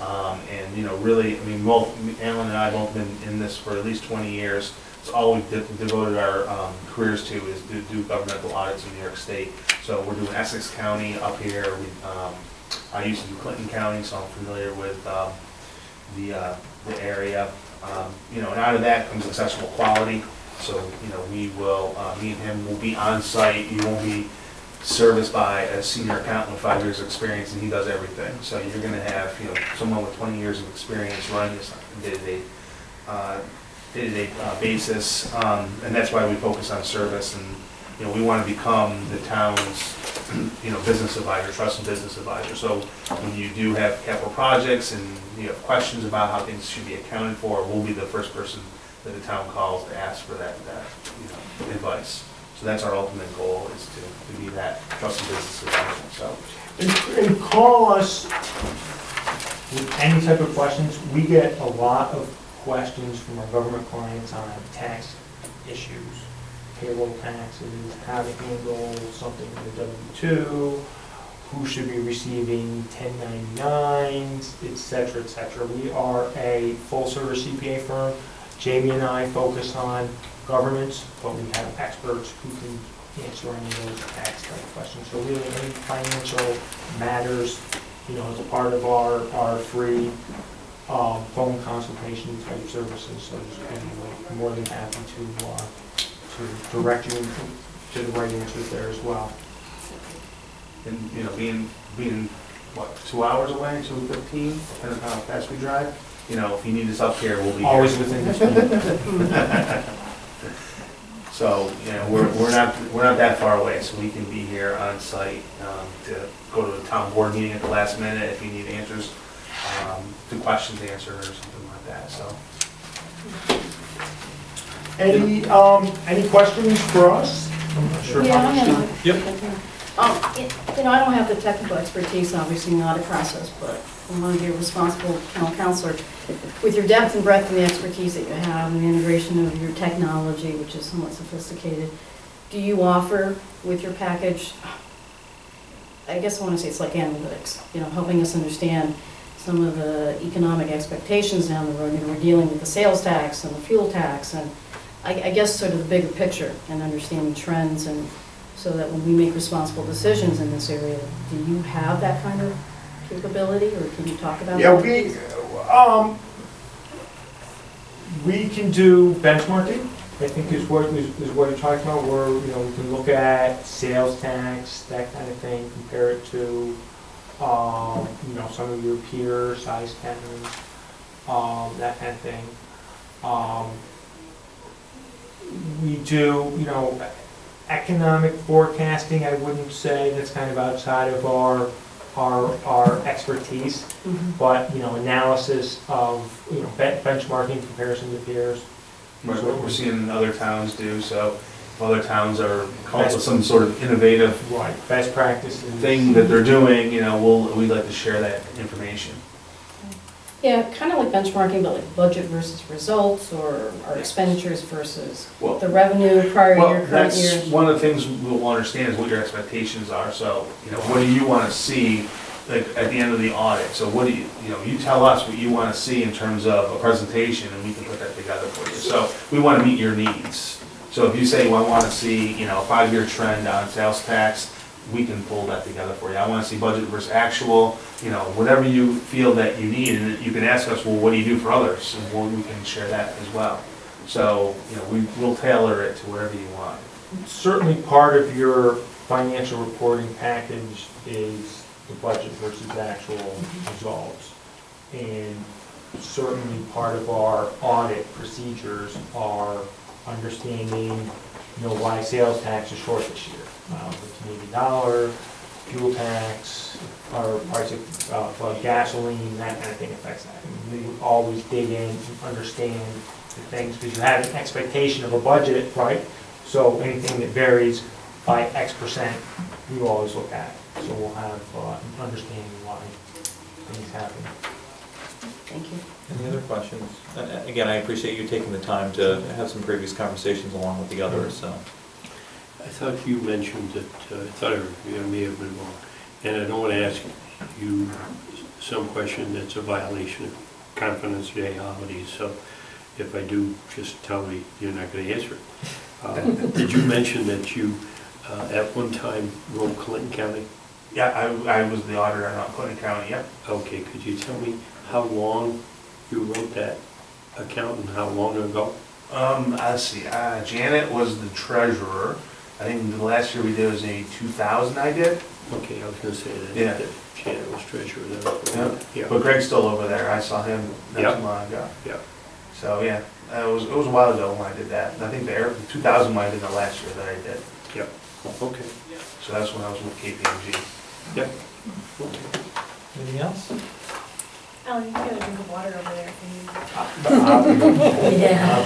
and, really, both Alan and I both been in this for at least 20 years. It's all we've devoted our careers to is to do governmental audits in New York State. So we're doing Essex County up here. I used to do Clinton County, so I'm familiar with the area. And out of that comes accessible quality. So, we will, me and him will be on site. You won't be serviced by a senior accountant with 5 years of experience, and he does everything. So you're going to have, someone with 20 years of experience running this day-to-day basis, and that's why we focus on service. And we want to become the town's business advisor, trusted business advisor. So when you do have capital projects and you have questions about how things should be accounted for, we'll be the first person that the town calls to ask for that advice. So that's our ultimate goal, is to be that trusted business advisor. So And call us with any type of questions. We get a lot of questions from our government clients on tax issues, payroll taxes, how to handle something with W-2, who should be receiving 1099s, et cetera, et cetera. We are a full-service CPA firm. Jamie and I focus on governments, but we have experts who can answer any of those tax type questions. So really, any financial matters, as a part of our free phone consultation type services, so we're more than happy to direct you to the right answers there as well. and being what, 2 hours away, 2:15, depending on how fast we drive. If you need us up here, we'll be Always here. within this minute. So, we're not that far away, so we can be here on site to go to a town board meeting at the last minute if you need answers to questions answered or something like that. So, Any questions for us? I'm not sure Yeah, how I much. have one. Yep. I don't have the technical expertise, obviously, in the audit process, but I want to be a responsible town councilor. With your depth and breadth and the expertise that you have and the integration of your technology, which is somewhat sophisticated, do you offer with your package, I guess I want to say it's like analytics, helping us understand some of the economic expectations down the road. We're dealing with the sales tax and the fuel tax, and I guess sort of the bigger picture and understanding trends, and so that when we make responsible decisions in this area, do you have that kind of capability, or can you talk about Yeah, that? We can do benchmarking, I think is what you're talking about, where, you know, we can look at sales tax, that kind of thing, compare it to, you know, some of your peer size towns, that kind of thing. We do, you know, economic forecasting, I wouldn't say, that's kind of outside of our expertise, but, you know, analysis of, you know, benchmarking, comparison to peers. Right, what we're seeing other towns do, so if other towns are called with some sort of innovative Right, best practices. thing that they're doing, you know, we'd like to share that information. Yeah, kind of like benchmarking, but like budget versus results, or our expenditures versus Well, the revenue prior well, year, current that's year. one of the things we'll understand is what your expectations are, so, you know, what do you want to see, like, at the end of the audit? So what do you know, you tell us what you want to see in terms of a presentation, and we can put that together for you. So we want to meet your needs. So if you say, well, I want to see, you know, a 5-year trend on sales tax, we can pull that together for you. I want to see budget versus actual, you know, whatever you feel that you need, and you can ask us, well, what do you do for others? And we can share that as well. So, you know, we'll tailor it to wherever you want. Certainly part of your financial reporting package is the budget versus actual results. And certainly part of our audit procedures are understanding, you know, why sales tax is short this year. The Canadian dollar, fuel tax, or price of gasoline, that kind of thing affects that. And we always dig in and understand the things, because you have an expectation of a budget, right? So anything that varies by X percent, we always look at. So we'll have an understanding why things happen. Thank you. Any other questions? Again, I appreciate you taking the time to have some previous conversations along with the others, so. I thought you mentioned that, I thought I may have been wrong, and I don't want to ask you some question that's a violation of confidentiality, so if I do, just tell me you're not going to answer it. Did you mention that you, at one time, wrote Clinton County? Yeah, I was the auditor in Clinton County, yep. Okay, could you tell me how long you wrote that account and how long ago? Let's see, Janet was the treasurer. I think the last year we did was a 2000 I did. Okay, I was going to say that. Yeah. that Janet was treasurer then. Yeah. Yeah. But Greg's still over there. I saw him not Yeah. too long ago. Yeah. So yeah, it was a while ago when I did that. I think the 2000 might have been the last year that I did. Yep. Okay. So that's when I was with KPMG. Yep. Anything else? Alan, you got a drink of water over there if you need. Yeah.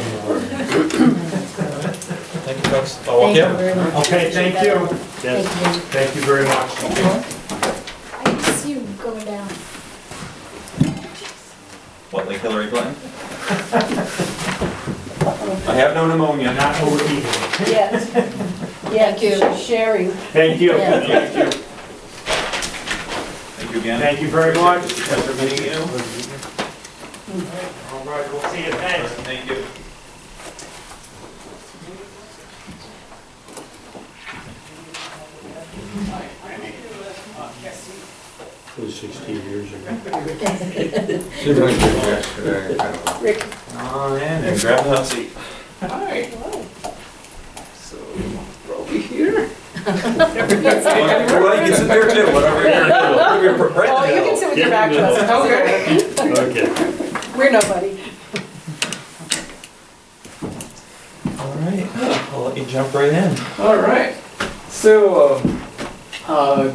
Thank you, folks. I'll walk Thank you out. very much. Okay, thank you. Thank you. Thank you very much. I can see you going down. What, like Hillary Clinton? I have no pneumonia. Not overeating. Yes, Thank you. yes, sharing. Thank you. Yeah. Thank you. Thank you again. Thank you very much. It's a pleasure meeting you. All right, we'll see you then. Thank you. It was 16 years ago. Rick. Come on in and grab the hot seat. Hi. So, we're over here. Well, you can sit there too, whatever you're gonna do. You're right Oh, in the you middle. can sit with your back to us, okay? Okay. We're nobody. All right, I'll let you jump right in. All right. So,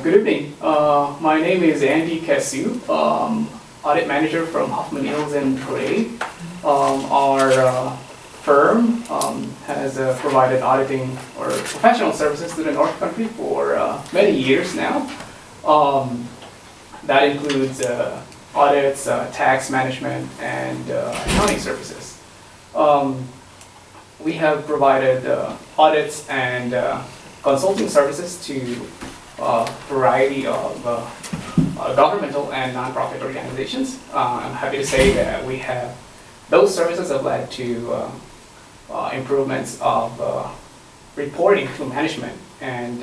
good evening. My name is Andy Casu, audit manager from Hoffman Hills and Gray. Our firm has provided auditing or professional services to the North Country for many years now. That includes audits, tax management, and accounting services. We have provided audits and consulting services to a variety of governmental and nonprofit organizations. I'm happy to say that those services have led to improvements of reporting to management and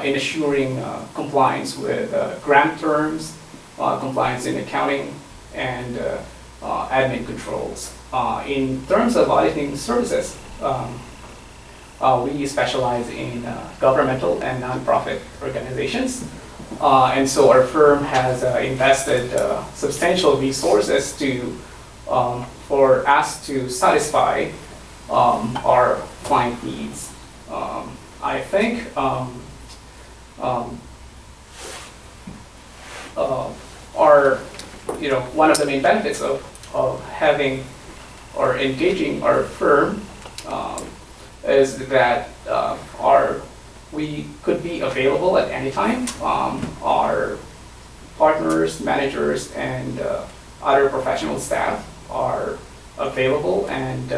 in assuring compliance with grant terms, compliance in accounting, and admin controls. In terms of auditing services, we specialize in governmental and nonprofit organizations. And so our firm has invested substantial resources for us to satisfy our client needs. I think one of the main benefits of having or engaging our firm is that we could be available at any time. Our partners, managers, and other professional staff are available and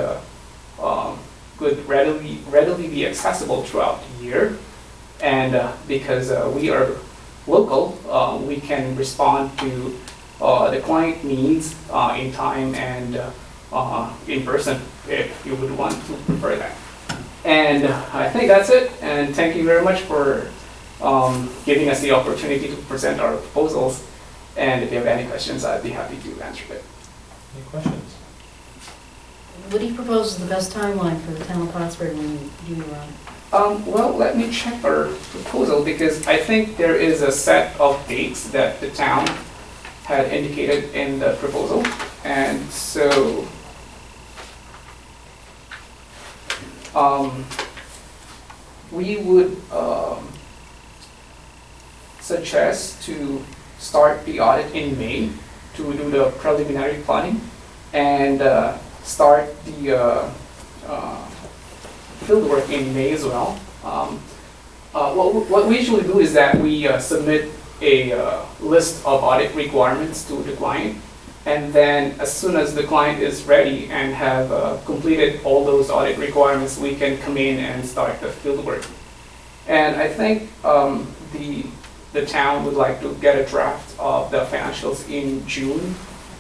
could readily be accessible throughout the year. And because we are local, we can respond to the client needs in time and in person if you would want to prefer that. And I think that's it, and thank you very much for giving us the opportunity to present our proposals. And if you have any questions, I'd be happy to answer it. Any questions? What do you propose is the best timeline for the town of Plattsburgh when you do your Well, let me check our proposal, because I think there is a set of dates that the town had indicated in the proposal. And so we would suggest to start the audit in May to do the preliminary planning and start the field work in May as well. What we usually do is that we submit a list of audit requirements to the client, and then as soon as the client is ready and have completed all those audit requirements, we can come in and start the field work. And I think the town would like to get a draft of the financials in June.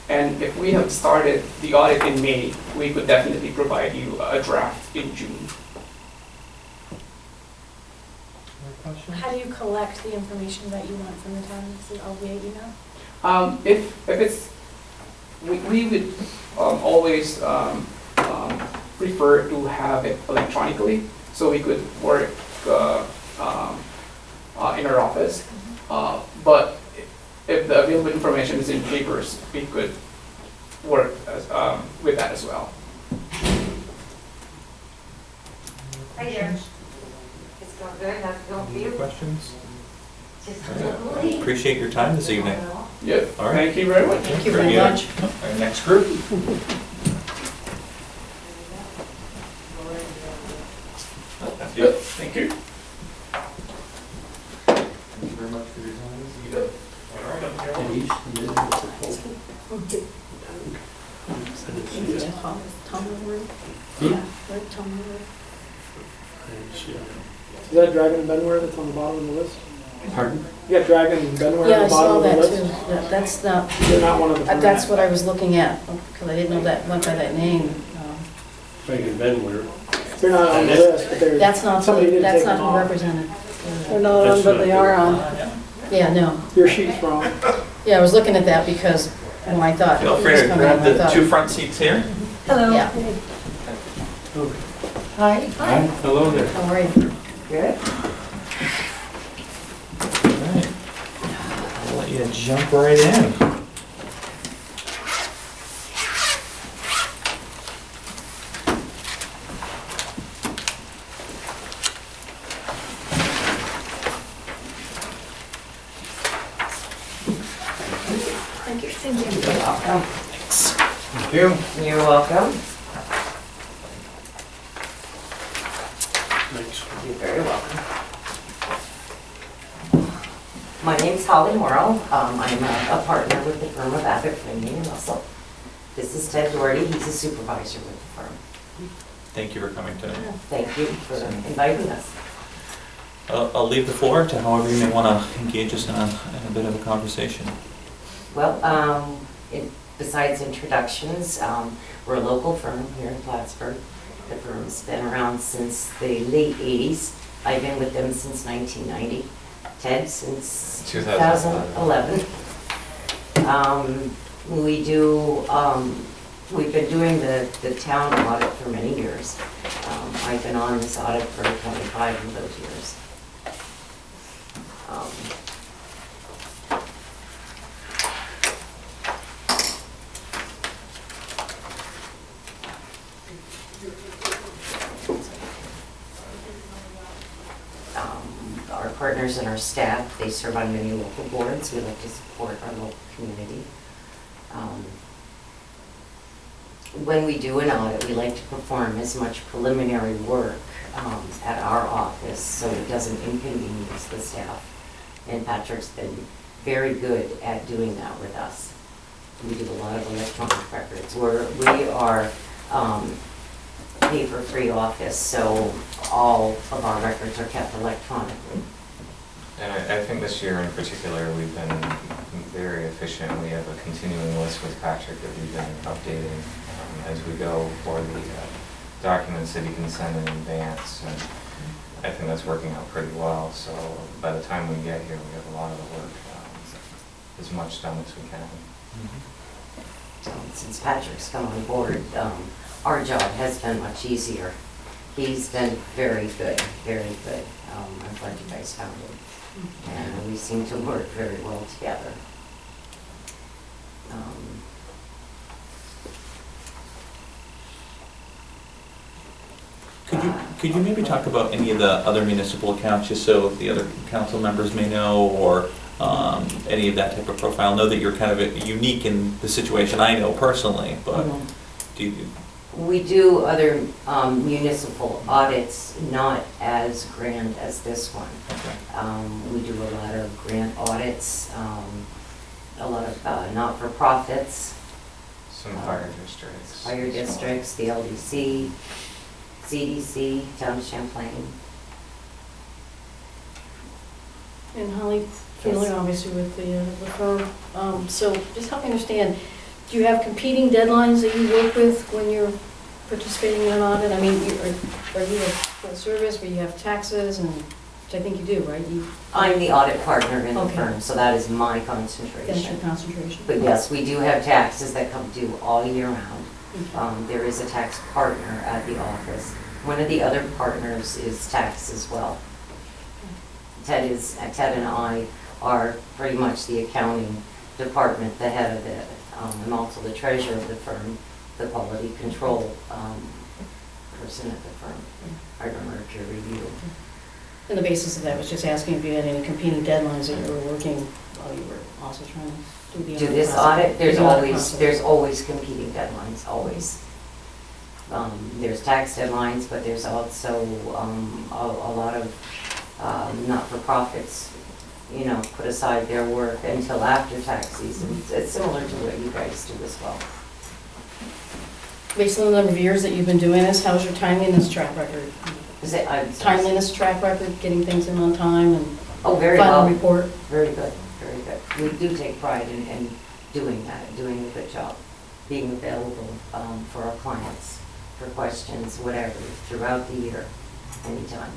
And if we have started the audit in May, we could definitely provide you a draft in June. How do you collect the information that you want from the town? Is it all via email? If it's, we would always prefer to have it electronically, so we could work in our office. But if the available information is in papers, we could work with that as well. Hi there. It's going good. How's it going for you? Questions? Just Appreciate your time this evening. Yep. All right. Thank you very much. Thank you Very very good. much. Our next group. Yep. Thank you. Thank you very much for your time this evening. Tom Woodward? Yeah, right, Tom Woodward. Is that Dragon and Benware that's on the bottom of the list? Pardon? You got Dragon and Benware Yeah, on I the bottom saw of the that list? too. That's not, They're not one of the. that's what I was looking at, because I didn't know that went by that name. Frank Benware. They're not on the list, but they're. That's not, Somebody did that's take not them who off. represented. They're not on, but they are on. Yeah, no. Your sheet's wrong. Yeah, I was looking at that because when I thought. Feel he free was to coming grab in, I the thought- two front seats here. Hello. Yeah, Hi. Hello there. how are you? Good. All right. I'll let you jump right in. Thank you. Thank you. You're welcome. Thank you. You're welcome. Thanks. You're very welcome. My name's Holly Morrow. I'm a partner with the firm of Abbott, Flaming and Russell. This is Ted Doherty. He's a supervisor with the firm. Thank you for coming tonight. Thank you for inviting us. I'll leave the floor to however you may want to engage us in a bit of a conversation. Well, besides introductions, we're a local firm here in Plattsburgh. The firm's been around since the late 80s. I've been with them since 1990. Ted, since 2011. We do, we've been doing the town audit for many years. I've been on this audit for 25 of those years. Our partners and our staff, they serve on many local boards. We like to support our local community. When we do an audit, we like to perform as much preliminary work at our office so it doesn't inconvenience the staff. And Patrick's been very good at doing that with us. We do a lot of electronic records. We are paper-free office, so all of our records are kept electronically. And I think this year in particular, we've been very efficient. We have a continuing list with Patrick that we've been updating as we go for the documents that he can send in advance. And I think that's working out pretty well. So by the time we get here, we have a lot of the work as much done as we can. Since Patrick's come on board, our job has been much easier. He's been very good, very good. I'm glad you guys found him. And we seem to work very well together. Could you maybe talk about any of the other municipal accounts, just so the other council members may know, or any of that type of profile? Know that you're kind of unique in the situation, I know personally, but do you? We do other municipal audits, not as grand as this one. Okay. We do a lot of grant audits, a lot of not-for-profits. Some fire districts. Fire districts, the LDC, CDC, Town of Champlain. And Holly, familiar obviously with the firm. So just help me understand, do you have competing deadlines that you work with when you're participating in an audit? I mean, are you a full service where you have taxes, and which I think you do, right? I'm the audit partner in the Okay. firm, so that is my That's your concentration. concentration. But yes, we do have taxes that come due all year round. There is a tax partner at the office. One of the other partners is tax as well. Ted and I are pretty much the accounting department, the head of it. I'm also the treasurer of the firm, the quality control person at the firm. I run our peer review. And the basis of that was just asking if you had any competing deadlines that you were working while you were also trying to do the Do this process. audit, there's The audit always, process. there's always competing deadlines, always. There's tax deadlines, but there's also a lot of not-for-profits, you know, put aside their work until after tax season. It's similar to what you guys do as well. Based on the number of years that you've been doing this, how's your timeliness track record? Is it, Timeliness track record, getting things in on time and Oh, very final well. report? Very good, very good. We do take pride in doing that, doing a good job, being available for our clients, for questions, whatever, throughout the year, anytime.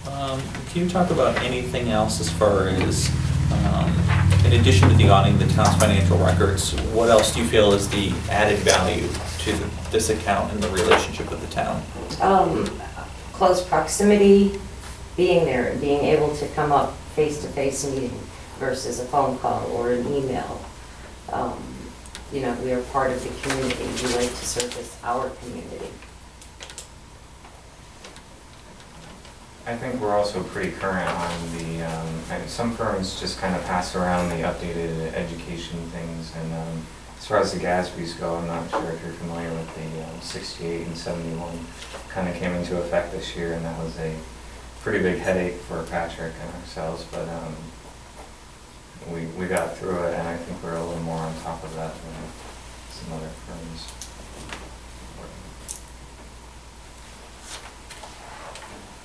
Can you talk about anything else as far as, in addition to the auditing the town's financial records, what else do you feel is the added value to this account and the relationship with the town? Close proximity, being there, being able to come up face-to-face meeting versus a phone call or an email. You know, we are part of the community. We like to service our community. I think we're also pretty current on the, and some firms just kind of pass around the updated education things, and as far as the GASBs go, I'm not sure if you're familiar with the 68 and 71 kind of came into effect this year, and that was a pretty big headache for Patrick and ourselves, but we got through it, and I think we're a little more on top of that than some other firms.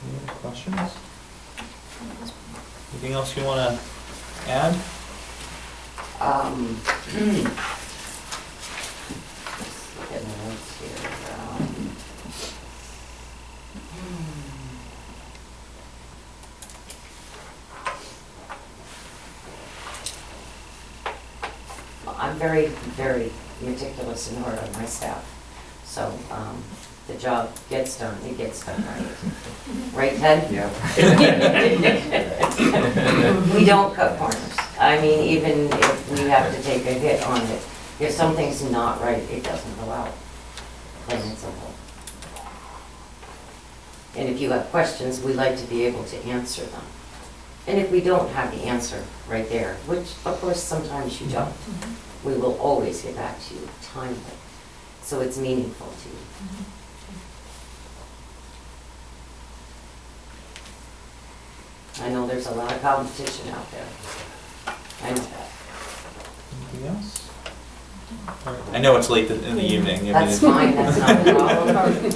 Any other questions? Anything else you want to add? Get my notes here. very, very meticulous and hard on my staff. So, the job gets done, it gets done right. Right, Ted? Yeah. We don't cut corners. I mean, even if we have to take a hit on it, if something's not right, it doesn't go out. Plain and simple. And if you have questions, we like to be able to answer them. And if we don't have the answer right there, which of course sometimes you don't, we will always get back to you timely. So it's meaningful to you. I know there's a lot of competition out there. I know that. Anything else? All right. I know it's late in the evening. I mean, That's fine, that's not a problem.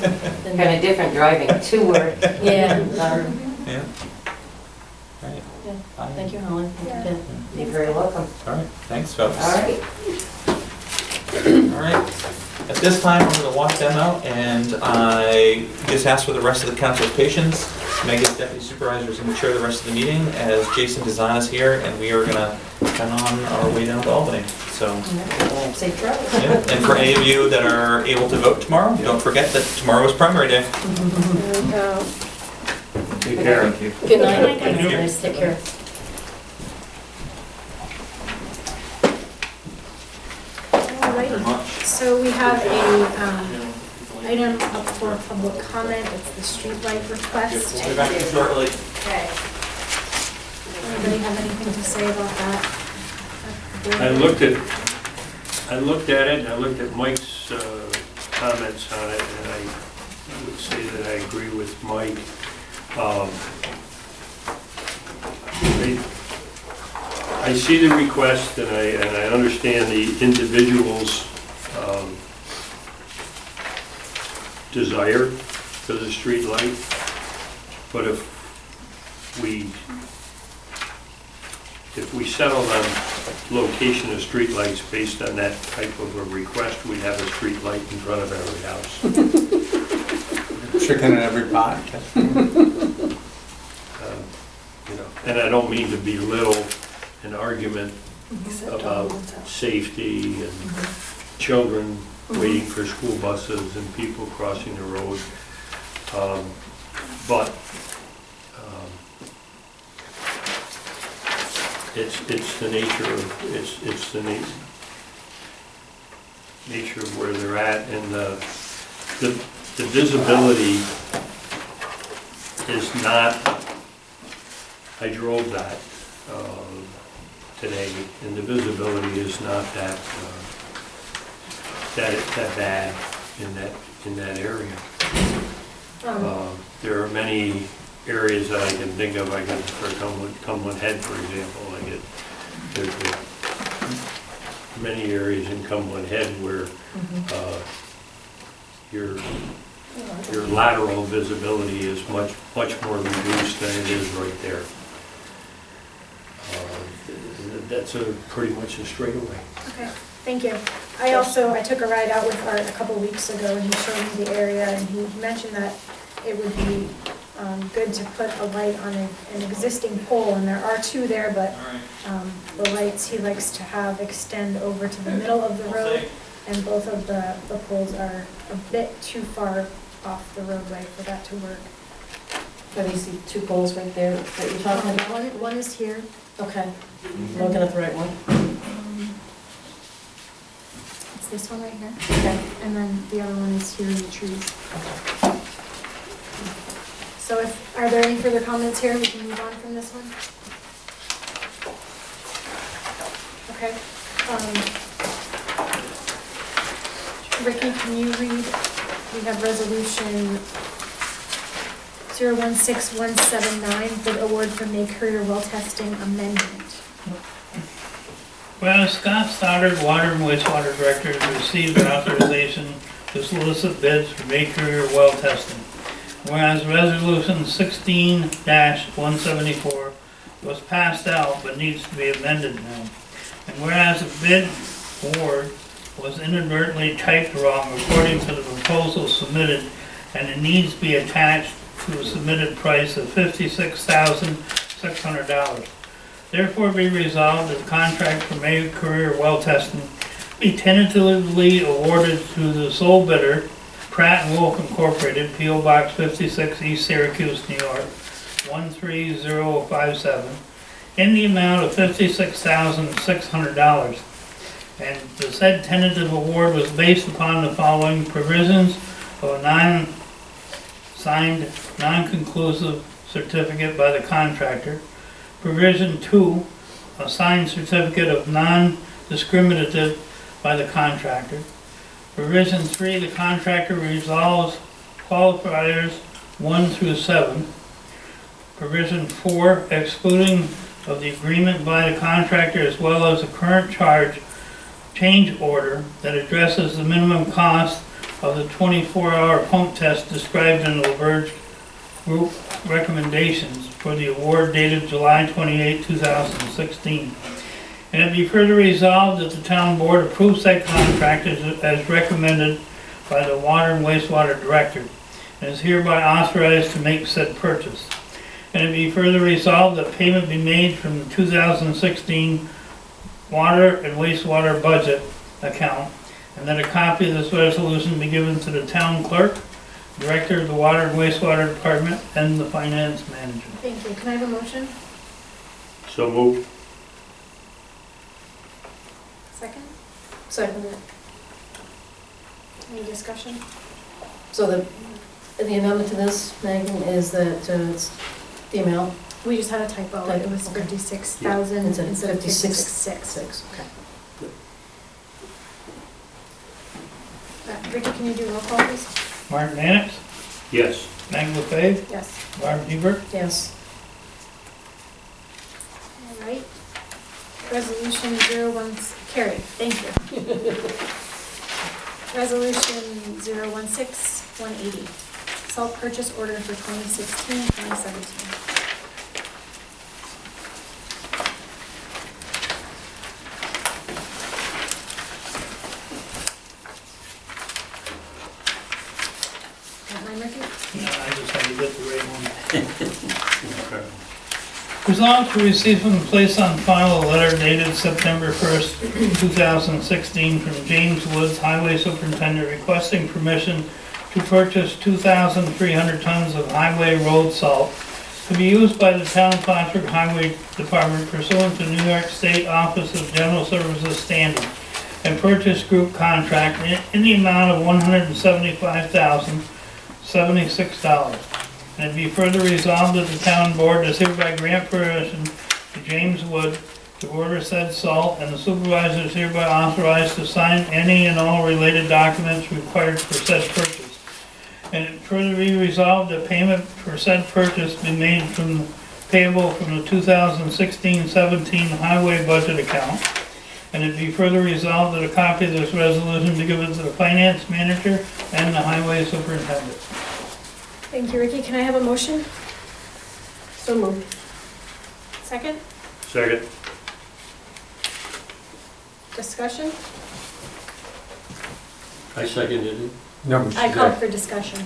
Kind of different driving to work. Yeah. Yeah. All right. Yeah. Fine. Thank you, Helen. Yeah. Yeah. You're very welcome. All right, thanks, folks. All right. All right. At this time, I'm going to walk them out, and I just ask for the rest of the council's patience. Meg as deputy supervisor is going to chair the rest of the meeting as Jason Design is here, and we are going to head on our way down to Albany. So, Safe travels. yeah. And for any of you that are able to vote tomorrow, don't forget that tomorrow is primary day. Take care. Thank you. Good night. Thank you. Guys, take care. Alrighty, so we have a item up for public comment, it's the streetlight request. We'll be back shortly. Okay. Anybody have anything to say about that? I looked at it, and I looked at Mike's comments on it, and I would say that I agree with Mike. I see the request, and I understand the individual's desire for the street light, but if we settle on location of streetlights based on that type of a request, we'd have a street light in front of every house. Chicken in every pot. You know, and I don't mean to belittle an argument about safety and children waiting for school buses and people crossing the road, but it's the nature of it's the nature of where they're at, and the visibility is not. I drove that today, and the visibility is not that bad in that area. There are many areas that I can think of. I can, for Cumberland Head, for example, there's many areas in Cumberland Head where your lateral visibility is much more reduced than it is right there. That's pretty much a straightaway. Okay, thank you. I took a ride out with Art a couple weeks ago, and he showed me the area, and he mentioned that it would be good to put a light on an existing pole, and there are two there, but the lights he likes to have extend over to the middle of the road, and both of the poles are a bit too far off the roadway for that to work. So you see two poles right there that you're talking about? One is here. Okay. Looking at the right one. It's this one right here, Okay. and then the other one is here in the trees. So are there any further comments here? We can move on from this one. Okay. Ricky, can you read? We have resolution 016179 for the award for May Courier Well Testing Amendment. Whereas Scott Stoddard, Water and Wastewater Director, has received an authorization to solicit bids for May Courier well testing. Whereas Resolution 16-174 was passed out but needs to be amended now. And whereas the bid award was inadvertently typed wrong according to the proposal submitted, and it needs to be attached to a submitted price of $56,600. Therefore be resolved that the contract for May Courier well testing be tentatively awarded to the sole bidder, Pratt and Wolf Incorporated, P.O. Box 56, East Syracuse, New York, 13057, in the amount of $56,600. And the said tentative award was based upon the following provisions of a non-signed, non-conclusive certificate by the contractor. Provision 2, a signed certificate of non-discriminative by the contractor. Provision 3, the contractor resolves qualifiers 1 through 7. Provision 4, excluding of the agreement by the contractor as well as a current change order that addresses the minimum cost of the 24-hour pump test described in the LaBerge Group recommendations for the award dated July 28, 2016. And it be further resolved that the town board approves said contract as recommended by the Water and Wastewater Director and is hereby authorized to make said purchase. And it be further resolved that payment be made from the 2016 Water and Wastewater Budget account, and that a copy of this resolution be given to the town clerk, director of the Water and Wastewater Department, and the finance manager. Thank you. Can I have a motion? So moved. Second? Second. Any discussion? So the amendment to this, Megan, is that it's the amount? We just had a typo. It was Okay. 56,000 Instead of instead of 56,600. 56,600. Okay. Ricky, can you do roll call, please? Martin Mannix, Yes. Meg LaFave, Yes. Barb Hebert, Yes. All right. Resolution 01, carried, thank you. Resolution 016-180, salt purchase order for 2016-2017. Got mine, Ricky? no, I just had to get the right one. Okay. Resolved to receive and place on file a letter dated September 1st, 2016 from James Woods, Highway Superintendent, requesting permission to purchase 2,300 tons of highway road salt to be used by the town of Plattsburgh Highway Department pursuant to New York State Office of General Services standard and purchase group contract in the amount of $175,076. And it be further resolved that the town board does hereby grant permission to James Wood to order said salt, and the supervisor is hereby authorized to sign any and all related documents required for said purchase. And it further be resolved that payment for said purchase be made payable from the 2016-17 highway budget account. And it be further resolved that a copy of this resolution be given to the finance manager and the highway superintendent. Thank you, Ricky. Can I have a motion? So moved. Second? Second. Discussion? I seconded it. No, I called for discussion.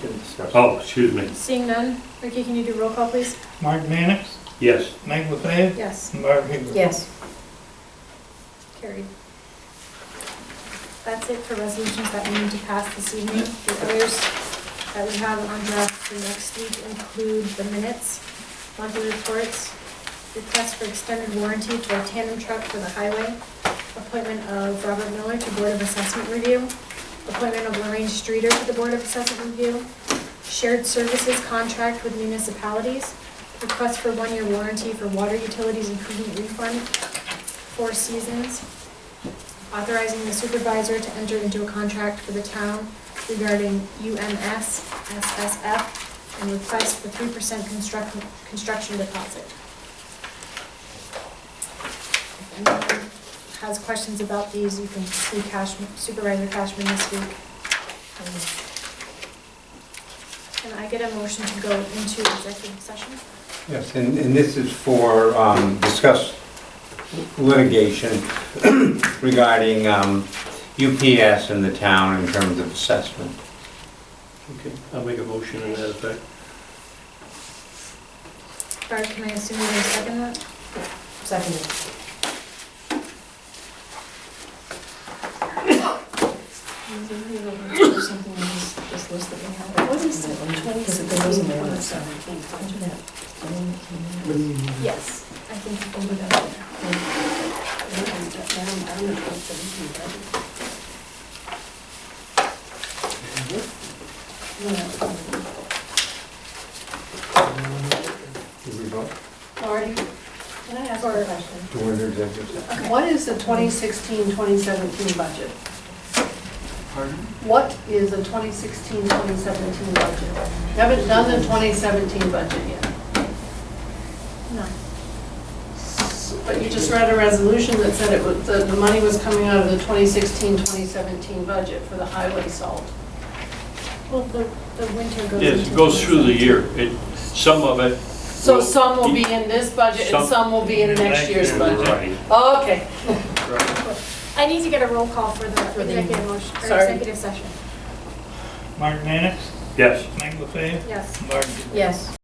Oh, excuse me. Seeing none, Ricky, can you do roll call, please? Mark Mannix, Yes. Meg LaFave, Yes, and Barb Hebert. Yes. carried. That's it for resolutions that we need to pass this evening. The others that we have on draft for next week include the minutes, monthly reports, request for extended warranty for a tandem truck for the highway, appointment of Robert Miller to Board of Assessment Review, appointment of Lorraine Streeter to the Board of Assessment Review, shared services contract with municipalities, request for 1-year warranty for water utilities improvement refund, Four Seasons, authorizing the supervisor to enter into a contract for the town regarding UMS, SSF, and request for 3% construction deposit. If anyone has questions about these, you can see Supervisor Cashman this week. Can I get a motion to go into executive session? Yes, and this is for discuss litigation regarding UPS and the town in terms of assessment. Okay, I'll make a motion in that effect. Barb, can I assume you're going to second that? Seconded. there's something on this list that we have? What is the Because it goes in there, it's, 2016, 2017 budget? What do you mean? Yes, I think you can do that there. Did we vote? Marty, Can I ask a question? Do we do executive session? what is the 2016, 2017 budget? Pardon? What is the 2016, 2017 budget? You haven't done the 2017 budget yet. No. But you just read a resolution that said it was, the money was coming out of the 2016, 2017 budget for the highway salt. Well, the winter goes into. Yes, it goes through the year. Some of it. So some will be in this budget and some will be in next year's budget? Right. Okay. I need to get a roll call for the For the- executive motion, or Sorry. executive session. Mark Mannix, Yes. Meg LaFave, Yes. Mark Yes.